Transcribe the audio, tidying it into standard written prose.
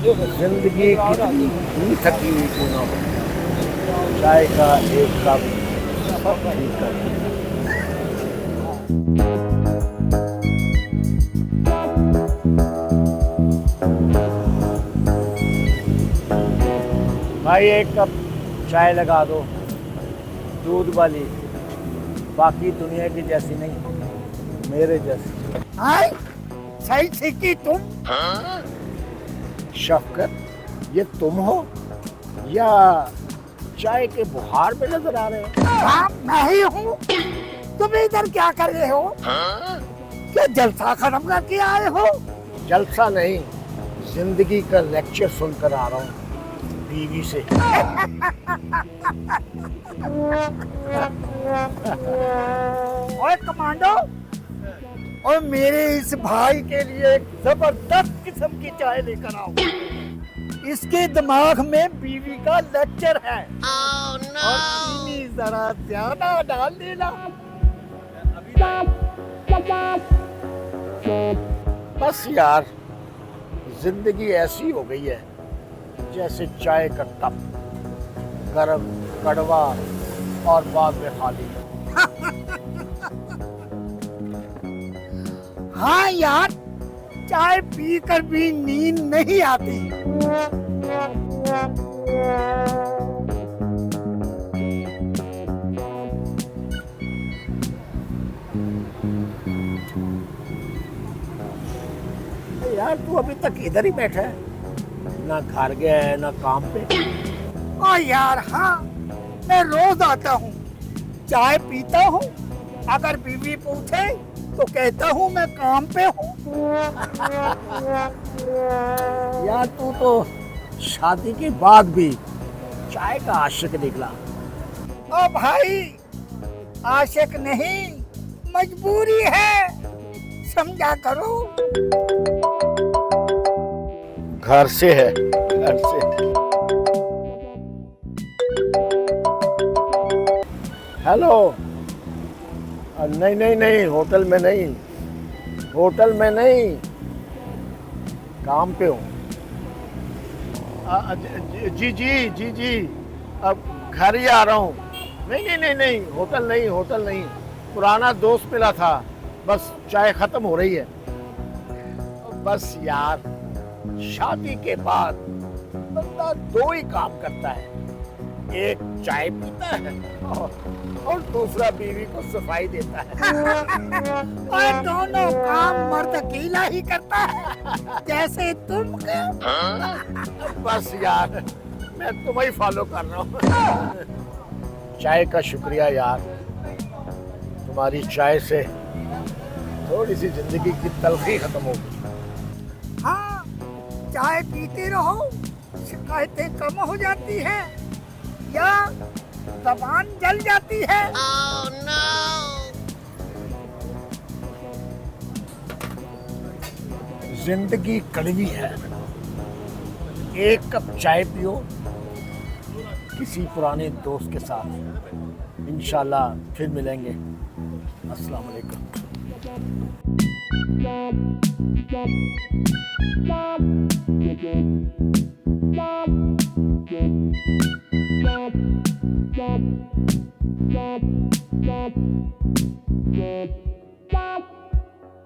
जिंदगी कितनी ही थकी हुई क्यों ना हो, चाय का एक कप सब ठीक कर देगा। भाई एक कप चाय लगा दो, दूध वाली, बाकी दुनिया की जैसी नहीं, मेरे जैसी। हाय सही सीखी तुम। शफकत, ये तुम हो या चाय के बुहार में नजर आ रहे हो? हाँ मैं ही हूँ। तुम इधर क्या कर रहे हो? क्या जलसा खत्म करके आए हो? जलसा नहीं, जिंदगी का लेक्चर सुनकर आ रहा हूँ बीवी से। ओए कमांडो, और मेरे इस भाई के लिए एक जबरदस्त किस्म की चाय लेकर आओ। इसके दिमाग में बीवी का लेक्चर है। और चीनी जरा ज्यादा डाल देना। बस यार, जिंदगी ऐसी हो गई है जैसे चाय का कप, गरम, कड़वा और बाद में खाली। हाँ यार, चाय पीकर भी नींद नहीं आती। यार तू अभी तक इधर ही बैठा है, ना घर गया है ना काम पे। ओ यार हाँ, मैं रोज आता हूँ, चाय पीता हूँ, अगर बीवी पूछे तो कहता हूँ मैं काम पे हूँ। यार तू तो शादी के बाद भी चाय का आशिक निकला। ओ भाई, आशिक नहीं, मजबूरी है, समझा करो। घर से है, घर से। हेलो। नहीं नहीं नहीं, होटल में नहीं, होटल में नहीं, काम पे हूँ। जी जी जी जी, अब घर ही आ रहा हूँ। नहीं नहीं नहीं नहीं, होटल नहीं, होटल नहीं, पुराना दोस्त मिला था, बस चाय खत्म हो रही है। बस यार, शादी के बाद बंदा दो ही काम करता है, एक चाय पीता है और दूसरा बीवी को सफाई देता है। और दोनों काम मर्द अकेला ही करता है, जैसे तुम। बस यार, मैं तुम्हें फॉलो कर रहा हूँ। चाय का शुक्रिया यार, तुम्हारी चाय से थोड़ी सी जिंदगी की तलखी खत्म हो गई। हाँ, चाय पीते रहो, शिकायतें कम हो जाती हैं या जबान जल जाती है। Oh no! जिंदगी कड़वी है, एक कप चाय पियो किसी पुराने दोस्त के साथ, इंशाल्लाह फिर मिलेंगे। अस्सलाम वालेकुम। Stop.